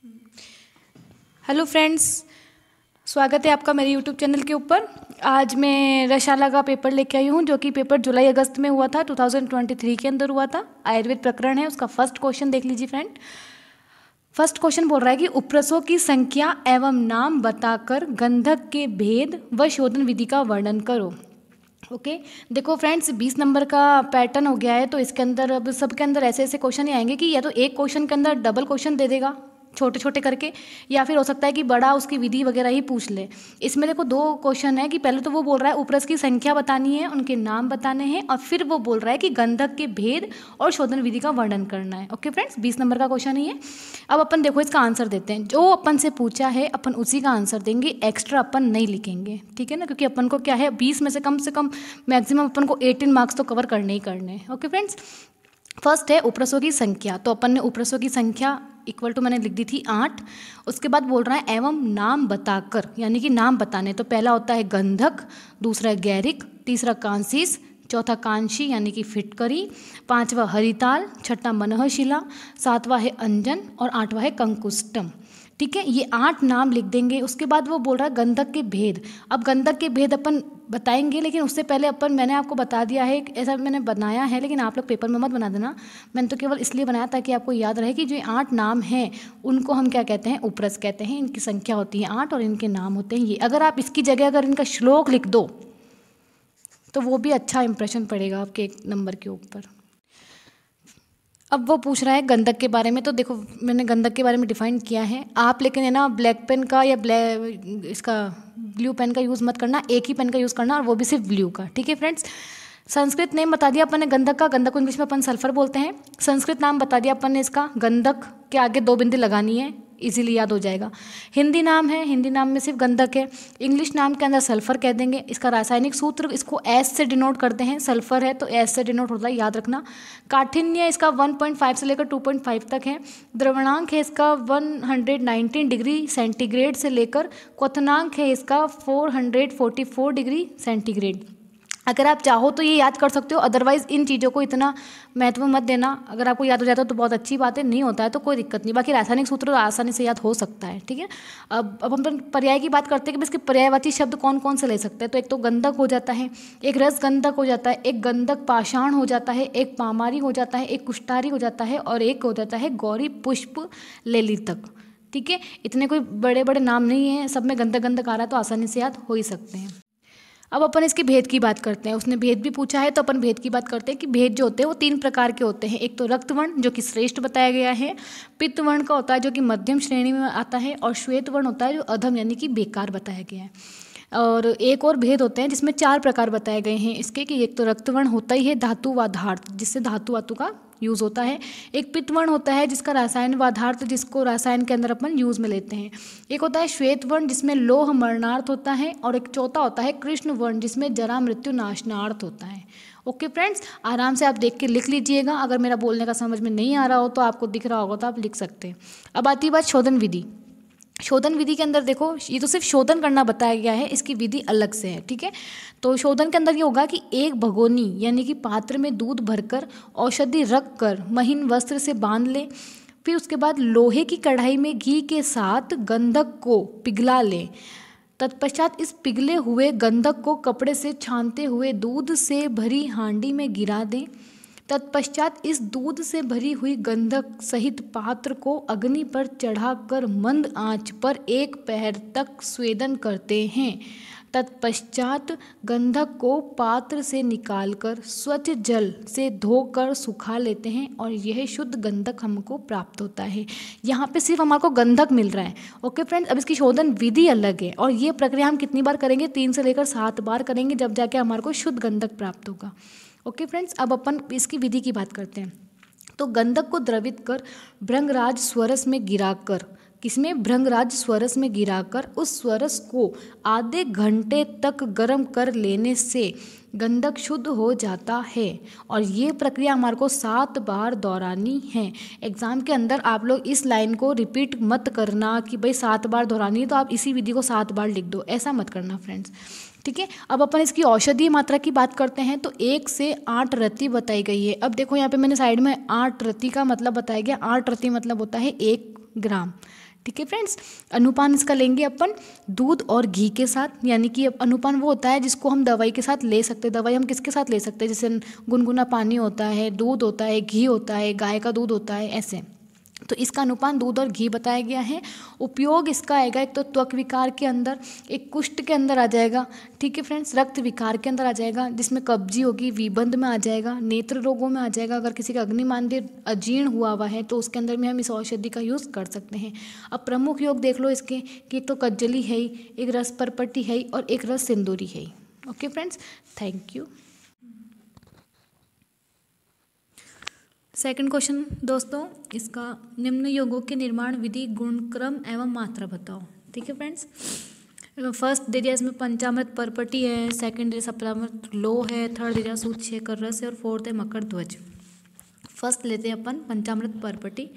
Hello friends, स्वागत है आपका मेरे यूट्यूब चैनल के ऊपर। आज मैं रसाला का पेपर लेके आई हूँ, जो कि पेपर जुलाई अगस्त में हुआ था, 2023 के अंदर हुआ था। आयुर्वेद प्रकरण है, उसका फर्स्ट क्वेश्चन देख लीजिए फ्रेंड। फर्स्ट क्वेश्चन बोल रहा है कि उपरसों की संख्या एवं नाम बताकर गंधक के भेद व शोधन विधि का वर्णन करो। ओके देखो फ्रेंड्स, 20 नंबर का पैटर्न हो गया है, तो इसके अंदर अब सबके अंदर ऐसे ऐसे क्वेश्चन ही आएंगे कि या तो एक क्वेश्चन के अंदर डबल क्वेश्चन दे देगा छोटे छोटे करके, या फिर हो सकता है कि बड़ा उसकी विधि वगैरह ही पूछ ले। इसमें देखो दो क्वेश्चन है कि पहले तो वो बोल रहा है उपरस की संख्या बतानी है, उनके नाम बताने हैं, और फिर वो बोल रहा है कि गंधक के भेद और शोधन विधि का वर्णन करना है। ओके फ्रेंड्स, 20 नंबर का क्वेश्चन ही है। अब अपन देखो इसका आंसर देते हैं। जो अपन से पूछा है अपन उसी का आंसर देंगे, एक्स्ट्रा अपन नहीं लिखेंगे, ठीक है ना, क्योंकि अपन को क्या है 20 में से कम मैक्सिमम अपन को 18 मार्क्स तो कवर करने ही करने हैं। ओके फ्रेंड्स, फर्स्ट है उपरसों की संख्या। तो अपन ने उपरसों की संख्या इक्वल टू मैंने लिख दी थी 8। उसके बाद बोल रहा है एवं नाम बताकर, यानी कि नाम बताने। तो पहला होता है गंधक, दूसरा है गैरिक, तीसरा कांसीस, चौथा कांशी यानी कि फिटकरी, पांचवा हरिताल, छठा मनहशिला, सातवां है अंजन और आठवां है कंकुष्टम। ठीक है, ये 8 नाम लिख देंगे। उसके बाद वो बोल रहा है गंधक के भेद। अब गंधक के भेद अपन बताएंगे, लेकिन उससे पहले मैंने आपको बता दिया है, ऐसा मैंने बनाया है, लेकिन आप लोग पेपर में मत बना देना। मैंने तो केवल इसलिए बनाया ताकि आपको याद रहे कि जो 8 नाम हैं उनको हम क्या कहते हैं, उपरस कहते हैं। इनकी संख्या होती है 8 और इनके नाम होते हैं ये। अगर आप इसकी जगह अगर इनका श्लोक लिख दो तो वो भी अच्छा इंप्रेशन पड़ेगा आपके 1 नंबर के ऊपर। अब वो पूछ रहा है गंधक के बारे में। तो देखो मैंने गंधक के बारे में डिफाइन किया है आप, लेकिन है ना ब्लैक पेन का या इसका ब्लू पेन का यूज़ मत करना, एक ही पेन का यूज़ करना, और वो भी सिर्फ ब्लू का। ठीक है फ्रेंड्स, संस्कृत नेम बता दिया अपन ने गंधक का। गंधक को इंग्लिश में अपन सल्फर बोलते हैं। संस्कृत नाम बता दिया अपन ने इसका। गंधक के आगे 2 बिंदी लगानी है, इजीली याद हो जाएगा। हिंदी नाम है, हिंदी नाम में सिर्फ गंधक है। इंग्लिश नाम के अंदर सल्फर कह देंगे। इसका रासायनिक सूत्र इसको एस से डिनोट करते हैं, सल्फर है तो एस से डिनोट होता है, याद रखना। काठिन्य इसका 1.5 से लेकर 2.5 तक है। द्रवणांक है इसका 119 डिग्री सेंटीग्रेड से लेकर, क्वथनांक है इसका 444 डिग्री सेंटीग्रेड। अगर आप चाहो तो ये याद कर सकते हो, अदरवाइज इन चीज़ों को इतना महत्व मत देना। अगर आपको याद हो जाता है तो बहुत अच्छी बात है, नहीं होता है तो कोई दिक्कत नहीं। बाकी रासायनिक सूत्र आसानी से याद हो सकता है, ठीक है। अब हम पर्याय की बात करते हैं कि इसके पर्यायवाची शब्द कौन कौन से ले सकते हैं। तो एक तो गंधक हो जाता है, एक रस गंधक हो जाता है, एक गंधक पाषाण हो जाता है, एक पामारी हो जाता है, एक कुष्ठारी हो जाता है, और एक हो जाता है गौरी पुष्प लेलितक। ठीक है, इतने कोई बड़े बड़े नाम नहीं है, सब में गंधक गंधक आ रहा है तो आसानी से याद हो ही सकते हैं। अब अपन इसके भेद की बात करते हैं। उसने भेद भी पूछा है तो अपन भेद की बात करते हैं कि भेद जो होते हैं वो 3 प्रकार के होते हैं। एक तो रक्तवर्ण जो कि श्रेष्ठ बताया गया है, पित्तवर्ण का होता है जो कि मध्यम श्रेणी में आता है, और श्वेत वर्ण होता है जो अधम यानी कि बेकार बताया गया है। और एक और भेद होते हैं जिसमें 4 प्रकार बताए गए हैं इसके, कि एक तो रक्तवर्ण होता ही है धातु वाधार्थ, जिससे धातु वातु का यूज़ होता है। एक पित्तवर्ण होता है जिसका रासायन वाधार्थ, जिसको रसायन के अंदर अपन यूज़ में लेते हैं। एक होता है श्वेत वर्ण जिसमें लोह मरणार्थ होता है, और एक चौथा होता है कृष्ण वर्ण जिसमें जरा मृत्यु नाशनार्थ होता है। ओके फ्रेंड्स, आराम से आप देख के लिख लीजिएगा। अगर मेरा बोलने का समझ में नहीं आ रहा हो तो आपको दिख रहा होगा तो आप लिख सकते हैं। अब आती बात शोधन विधि। शोधन विधि के अंदर देखो, ये तो सिर्फ शोधन करना बताया गया है, इसकी विधि अलग से है, ठीक है। तो शोधन के अंदर ये होगा कि एक भगोनी यानी कि पात्र में दूध भरकर औषधि रख कर महीन वस्त्र से बांध ले। फिर उसके बाद लोहे की कढ़ाई में घी के साथ गंधक को पिघला ले। तत्पश्चात इस पिघले हुए गंधक को कपड़े से छानते हुए दूध से भरी हांडी में गिरा दें। तत्पश्चात इस दूध से भरी हुई गंधक सहित पात्र को अग्नि पर चढ़ाकर मंद आंच पर 1 पहर तक स्वेदन करते हैं। तत्पश्चात गंधक को पात्र से निकालकर स्वच्छ जल से धोकर सुखा लेते हैं, और यह शुद्ध गंधक हमको प्राप्त होता है। यहाँ पे सिर्फ हमारे को गंधक मिल रहा है। ओके फ्रेंड्स, अब इसकी शोधन विधि अलग है, और ये प्रक्रिया हम कितनी बार करेंगे, 3 से लेकर 7 बार करेंगे, जब जाके हमारे को शुद्ध गंधक प्राप्त होगा। ओके फ्रेंड्स, अब अपन इसकी विधि की बात करते हैं। तो गंधक को द्रवित कर भृंगराज स्वरस में गिराकर, किसमें, भृंगराज स्वरस में गिराकर उस स्वरस को आधे घंटे तक गर्म कर लेने से गंधक शुद्ध हो जाता है। और ये प्रक्रिया हमारे को 7 बार दोहरानी है। एग्जाम के अंदर आप लोग इस लाइन को रिपीट मत करना कि भाई 7 बार दोहरानी है तो आप इसी विधि को 7 बार लिख दो, ऐसा मत करना फ्रेंड्स, ठीक है। अब अपन इसकी औषधीय मात्रा की बात करते हैं। तो 1 से 8 रति बताई गई है। अब देखो यहाँ पे मैंने साइड में 8 रति का मतलब बताया गया। 8 रति मतलब होता है 1 ग्राम, ठीक है फ्रेंड्स। अनुपान इसका लेंगे अपन दूध और घी के साथ, यानी कि अनुपान वो होता है जिसको हम दवाई के साथ ले सकते हैं। दवाई हम किसके साथ ले सकते हैं, जैसे गुनगुना पानी होता है, दूध होता है, घी होता है, गाय का दूध होता है, ऐसे। तो इसका अनुपान दूध और घी बताया गया है। उपयोग इसका आएगा एक तो त्वक विकार के अंदर, एक कुष्ठ के अंदर आ जाएगा, ठीक है फ्रेंड्स, रक्त विकार के अंदर आ जाएगा जिसमें कब्जी होगी, विबंध में आ जाएगा, नेत्र रोगों में आ जाएगा। अगर किसी का अग्निमांद्य अजीर्ण हुआ है तो उसके अंदर में हम इस औषधि का यूज़ कर सकते हैं। अब प्रमुख योग देख लो इसके कि एक तो कज्जली है ही, एक रस परपटी है ही, और एक रस सिंदूरी है ही। Okay friends, thank you. Second question दोस्तों, इसका निम्न योगों के निर्माण विधि, गुणक्रम एवं मात्रा बताओ। ठीक है फ्रेंड्स। फर्स्ट दे दिया इसमें पंचामृत परपटी है, सेकंड दे सप्तामृत लो है, थर्ड दे दिया सूत शेखर रस है, और फोर्थ है मकर ध्वज। फर्स्ट लेते हैं अपन पंचामृत परपटी।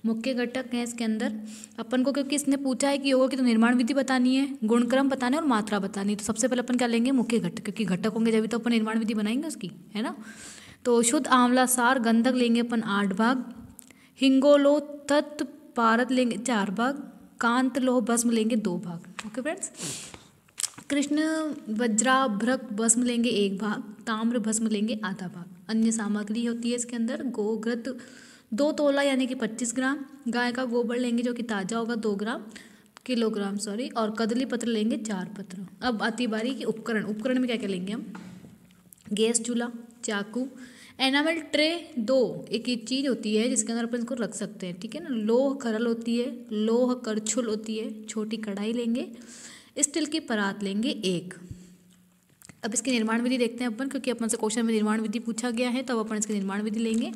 मुख्य घटक है इसके अंदर अपन को, क्योंकि इसने पूछा है कि योगों की तो निर्माण विधि बतानी है, गुणक्रम बताना है और मात्रा बतानी है, तो सबसे पहले अपन क्या लेंगे, मुख्य घटक, क्योंकि घटक होंगे जब तो अपन निर्माण विधि बनाएंगे उसकी, है ना। तो शुद्ध आंवला सार गंधक लेंगे अपन 8 भाग, हिंगोलो तत्व पारद लेंगे 4 भाग, कांत लोह भस्म लेंगे 2 भाग। Okay friends. कृष्ण वज्राभ्रक भस्म लेंगे 1 भाग, ताम्र भस्म लेंगे आधा भाग। अन्य सामग्री होती है इसके अंदर, गोघृत 2 तोला यानी कि 25 ग्राम, गाय का गोबर लेंगे जो कि ताज़ा होगा 2 किलोग्राम, और कदली पत्र लेंगे 4 पत्र। अब आती बारी की उपकरण। उपकरण में क्या क्या लेंगे हम, गैस चूल्हा, चाकू, एनामल ट्रे 2, एक चीज़ होती है जिसके अंदर अपन इसको रख सकते हैं, ठीक है ना। लोह खरल होती है, लोह करछुल होती है, छोटी कढ़ाई लेंगे, स्टील की परात लेंगे 1। अब इसकी निर्माण विधि देखते हैं अपन, क्योंकि अपन से क्वेश्चन में निर्माण विधि पूछा गया है, तब अपन इसकी निर्माण विधि लेंगे।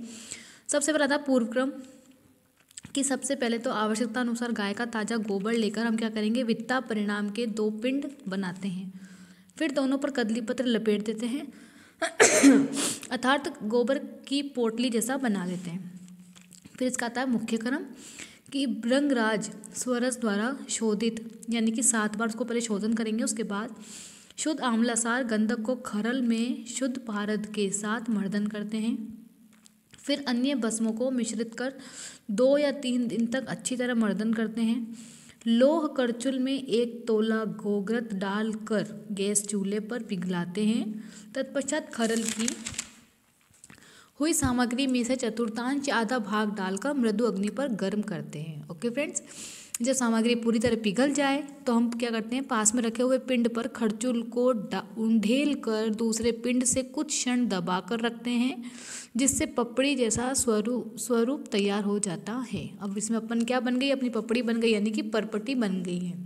सबसे पहला था पूर्व क्रम कि सबसे पहले तो आवश्यकता अनुसार गाय का ताज़ा गोबर लेकर हम क्या करेंगे, वित्ता परिणाम के 2 पिंड बनाते हैं, फिर दोनों पर कदली पत्र लपेट देते हैं अर्थात गोबर की पोटली जैसा बना लेते हैं। फिर इसका आता है मुख्य क्रम कि भृंगराज स्वरस द्वारा शोधित, यानी कि 7 बार उसको पहले शोधन करेंगे, उसके बाद शुद्ध आंवलासार गंधक को खरल में शुद्ध पारद के साथ मर्दन करते हैं। फिर अन्य भस्मों को मिश्रित कर 2 या 3 दिन तक अच्छी तरह मर्दन करते हैं। लोह करचुल में 1 तोला गोघृत डालकर गैस चूल्हे पर पिघलाते हैं। तत्पश्चात खरल की हुई सामग्री में से चतुर्थांश आधा भाग डालकर मृदु अग्नि पर गर्म करते हैं। Okay friends. जब सामग्री पूरी तरह पिघल जाए तो हम क्या करते हैं, पास में रखे हुए पिंड पर खरचूल को उंडेल कर दूसरे पिंड से कुछ क्षण दबाकर रखते हैं, जिससे पपड़ी जैसा स्वरूप तैयार हो जाता है। अब इसमें अपन क्या बन गई, अपनी पपड़ी बन गई, यानी कि परपटी बन गई है।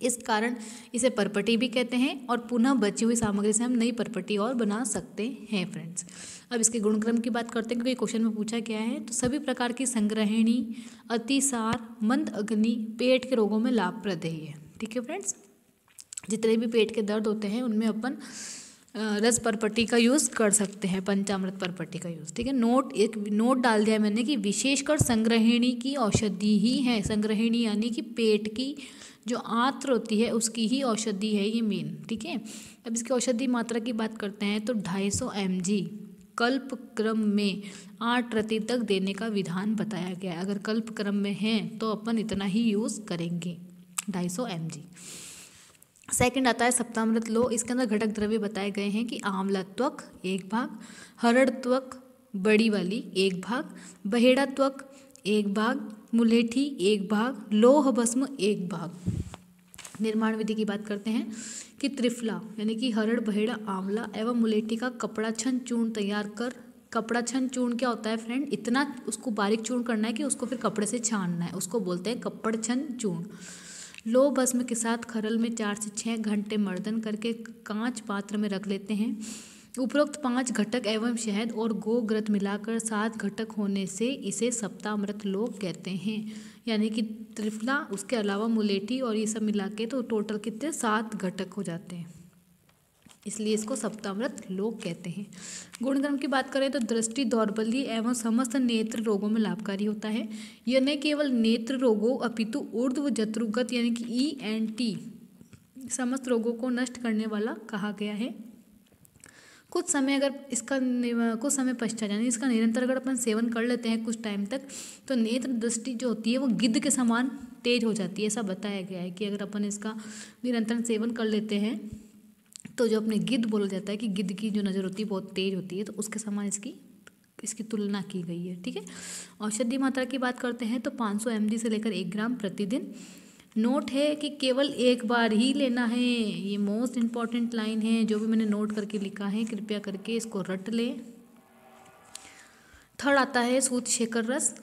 इस कारण इसे परपटी भी कहते हैं, और पुनः बची हुई सामग्री से हम नई परपटी और बना सकते हैं फ्रेंड्स। अब इसके गुणक्रम की बात करते हैं, क्योंकि क्वेश्चन में पूछा गया है। तो सभी प्रकार की संग्रहणी, अतिसार, मंद अग्नि पेट के रोगों में लाभप्रद है। ठीक है फ्रेंड्स। जितने भी पेट के दर्द होते हैं उनमें अपन रस परपटी का यूज़ कर सकते हैं, पंचामृत परपटी का यूज़। ठीक है। एक नोट डाल दिया मैंने कि विशेषकर संग्रहणी की औषधि ही है। संग्रहणी यानी कि पेट की जो आंत्र होती है उसकी ही औषधि है ये मेन। ठीक है। अब इसकी औषधि मात्रा की बात करते हैं तो 250 mg कल्प क्रम में 8 रति तक देने का विधान बताया गया है। अगर कल्प क्रम में है तो अपन इतना ही यूज़ करेंगे, 250 mg। सेकंड आता है सप्तामृत लो। इसके अंदर घटक द्रव्य बताए गए हैं कि आंवला त्वक 1 भाग, हरड़ त्वक बड़ी वाली 1 भाग, बहेड़ा त्वक 1 भाग, मुलेठी 1 भाग, लोह भस्म 1 भाग। निर्माण विधि की बात करते हैं कि त्रिफला यानी कि हरड़, बहेड़ा, आंवला एवं मुलेठी का कपड़ा छन चूर्ण तैयार कर। कपड़ा छन चूर्ण क्या होता है फ्रेंड, इतना उसको बारीक चूर्ण करना है कि उसको फिर कपड़े से छानना है, उसको बोलते हैं कपड़ छन चूर्ण। लो भस्म के साथ खरल में 4 से 6 घंटे मर्दन करके कांच पात्र में रख लेते हैं। उपरोक्त 5 घटक एवं शहद और गोघृत मिलाकर 7 घटक होने से इसे सप्तामृत लोक कहते हैं। यानी कि त्रिफला, उसके अलावा मुलेठी और ये सब मिला के तो टोटल कितने 7 घटक हो जाते हैं, इसलिए इसको सप्तामृत लोक कहते हैं। गुणक्रम की बात करें तो दृष्टि, दौर्बल्य एवं समस्त नेत्र रोगों में लाभकारी होता है। यह न केवल नेत्र रोगों अपितु ऊर्ध्व जत्रुगत यानी कि ENT समस्त रोगों को नष्ट करने वाला कहा गया है। कुछ समय अगर कुछ समय पश्चात यानी इसका निरंतर अगर अपन सेवन कर लेते हैं कुछ टाइम तक, तो नेत्र दृष्टि जो होती है वो गिद्ध के समान तेज हो जाती है। ऐसा बताया गया है कि अगर अपन इसका निरंतर सेवन कर लेते हैं तो जो अपने गिद्ध बोला जाता है कि गिद्ध की जो नज़र होती है बहुत तेज होती है, तो उसके समान इसकी तुलना की गई है। ठीक है, औषधि मात्रा की बात करते हैं तो 500 mg से लेकर 1 ग्राम प्रतिदिन। नोट है कि केवल एक बार ही लेना है। ये मोस्ट इम्पॉर्टेंट लाइन है, जो भी मैंने नोट करके लिखा है कृपया करके इसको रट लें। थर्ड आता है सूत शेखर रस।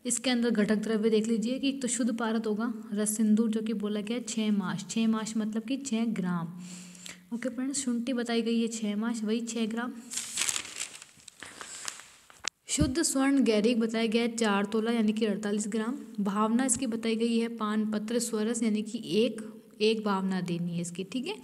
इसके अंदर घटक द्रव्य देख लीजिए कि एक तो शुद्ध पारद होगा, रस सिंदूर जो कि बोला गया 6 माश मतलब कि 6 ग्राम। ओके फ्रेंड्स, शुंठी बताई गई है 6 माश, वही 6 ग्राम। शुद्ध स्वर्ण गैरिक बताया गया है 4 तोला यानी कि 48 ग्राम। भावना इसकी बताई गई है पान पत्र स्वरस यानी कि एक भावना देनी है इसकी। ठीक है,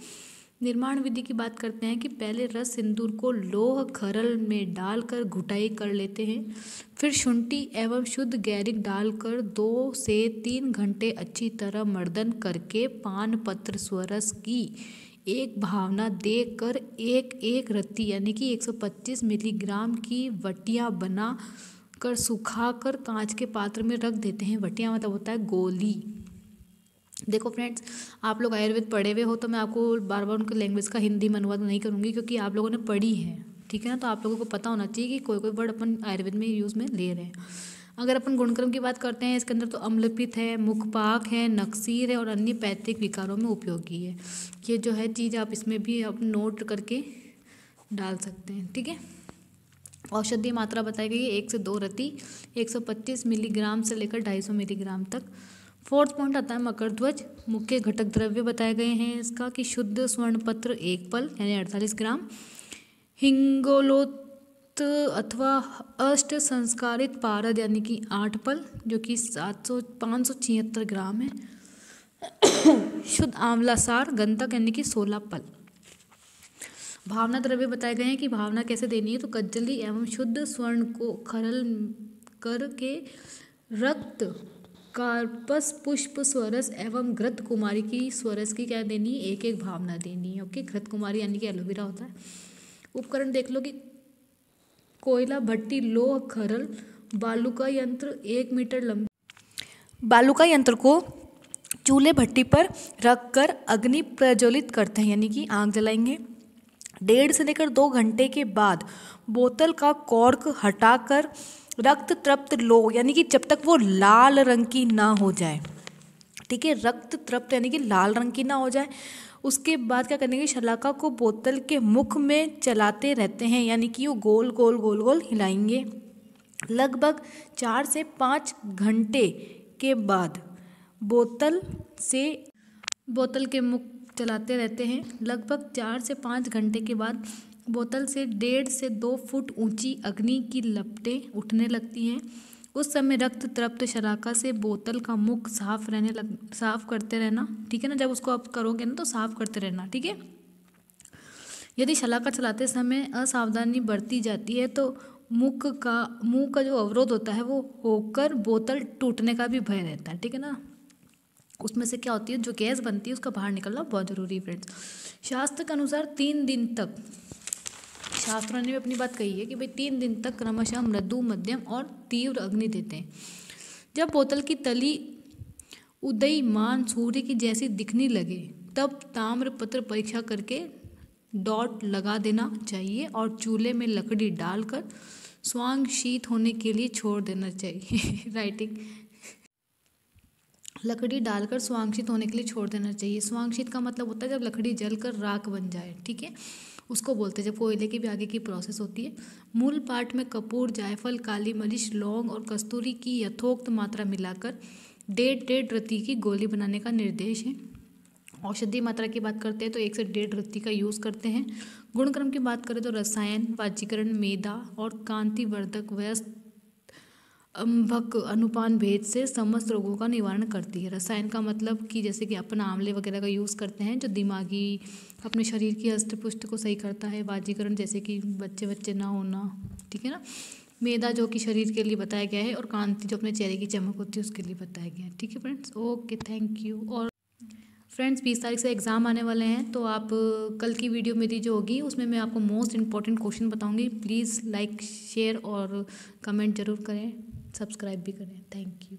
निर्माण विधि की बात करते हैं कि पहले रस सिंदूर को लोह खरल में डालकर घुटाई कर लेते हैं, फिर शुंठी एवं शुद्ध गैरिक डालकर 2 से 3 घंटे अच्छी तरह मर्दन करके पान पत्र स्वरस की एक भावना देकर एक रत्ती यानी कि 125 मिलीग्राम की वटियाँ बना कर सुखाकर कांच के पात्र में रख देते हैं। वटियाँ मतलब होता है गोली। देखो फ्रेंड्स, आप लोग आयुर्वेद पढ़े हुए हो तो मैं आपको बार बार उनके लैंग्वेज का हिंदी में अनुवाद नहीं करूँगी, क्योंकि आप लोगों ने पढ़ी है। ठीक है ना, तो आप लोगों को पता होना चाहिए कि कोई कोई वर्ड अपन आयुर्वेद में यूज़ में ले रहे हैं। अगर अपन गुणक्रम की बात करते हैं, इसके अंदर तो अम्लपित है, मुखपाक है, नक्सीर है और अन्य पैतृक विकारों में उपयोगी है। ये जो है चीज़ आप इसमें भी आप नोट करके डाल सकते हैं। ठीक है, औषधि मात्रा बताई गई है 1 से 2 रति 125 मिलीग्राम से लेकर 250 मिलीग्राम तक। फोर्थ पॉइंट आता है मकरध्वज। मुख्य घटक द्रव्य बताए गए हैं इसका कि शुद्ध स्वर्ण पत्र 1 पल यानी 48 ग्राम, हिंगोलोत अथवा अष्ट संस्कारित पारद यानी कि 8 पल जो कि 576 ग्राम है। शुद्ध आंवला सार गंधक यानी कि 16 पल। भावना द्रव्य बताए गए हैं कि भावना कैसे देनी है, तो कज्जली एवं शुद्ध स्वर्ण को खरल करके रक्त कार्पस पुष्प स्वरस एवं घृत कुमारी की स्वरस की क्या देनी है, एक भावना देनी है। ओके, घृत कुमारी यानी कि एलोवेरा होता है। उपकरण देख लो कि कोयला भट्टी लोह खरल बालू का यंत्र 1 मीटर लंबा। बालू का यंत्र को चूल्हे भट्टी पर रखकर अग्नि प्रज्वलित करते हैं यानी कि आग जलाएंगे। 1.5 से लेकर 2 घंटे के बाद बोतल का कॉर्क हटाकर रक्त तृप्त लो यानी कि जब तक वो लाल रंग की ना हो जाए। ठीक है, रक्त तृप्त यानी कि लाल रंग की ना हो जाए। उसके बाद क्या करने की, शलाका को बोतल के मुख में चलाते रहते हैं यानी कि वो गोल गोल गोल गोल हिलाएंगे। लगभग 4 से 5 घंटे के बाद बोतल के मुख चलाते रहते हैं। लगभग 4 से 5 घंटे के बाद बोतल से 1.5 से 2 फुट ऊंची अग्नि की लपटें उठने लगती हैं। उस समय रक्त तृप्त शलाका से बोतल का मुख साफ करते रहना। ठीक है ना, जब उसको आप करोगे ना तो साफ करते रहना। ठीक है, यदि शलाका चलाते समय असावधानी बरती जाती है तो मुंह का जो अवरोध होता है वो होकर बोतल टूटने का भी भय रहता है। ठीक है ना, उसमें से क्या होती है, जो गैस बनती है उसका बाहर निकलना बहुत जरूरी है फ्रेंड्स। शास्त्र के अनुसार 3 दिन तक, शास्त्रों ने भी अपनी बात कही है कि भाई 3 दिन तक क्रमशः मृदु मध्यम और तीव्र अग्नि देते हैं। जब बोतल की तली उदयमान सूर्य की जैसी दिखने लगे तब ताम्र पत्र परीक्षा करके डॉट लगा देना चाहिए और चूल्हे में लकड़ी डालकर स्वांग शीत होने के लिए छोड़ देना चाहिए। राइटिंग, लकड़ी डालकर स्वांक्षित होने के लिए छोड़ देना चाहिए। स्वांक्षित का मतलब होता है जब लकड़ी जलकर राख बन जाए। ठीक है, उसको बोलते हैं। जब कोयले की भी आगे की प्रोसेस होती है। मूल पाठ में कपूर, जायफल, काली मिर्च, लौंग और कस्तूरी की यथोक्त मात्रा मिलाकर 1.5 रत्ती की गोली बनाने का निर्देश है। औषधि मात्रा की बात करते हैं तो 1 से 1.5 रत्ती का यूज़ करते हैं। गुणक्रम की बात करें तो रसायन, वाजीकरण, मेदा और कांतिवर्धक व्यस्त अम्भक अनुपान भेद से समस्त रोगों का निवारण करती है। रसायन का मतलब कि जैसे कि अपन आंवले वगैरह का यूज़ करते हैं जो दिमागी अपने शरीर की हस्त पुष्ट को सही करता है। वाजीकरण जैसे कि बच्चे ना होना। ठीक है ना, मेदा जो कि शरीर के लिए बताया गया है और कांति जो अपने चेहरे की चमक होती है उसके लिए बताया गया है। ठीक है फ्रेंड्स, ओके, थैंक यू। और फ्रेंड्स 20 तारीख से एग्ज़ाम आने वाले हैं, तो आप कल की वीडियो मेरी जो होगी उसमें मैं आपको मोस्ट इंपॉर्टेंट क्वेश्चन बताऊंगी। प्लीज़ लाइक शेयर और कमेंट ज़रूर करें, सब्सक्राइब भी करें। Thank you.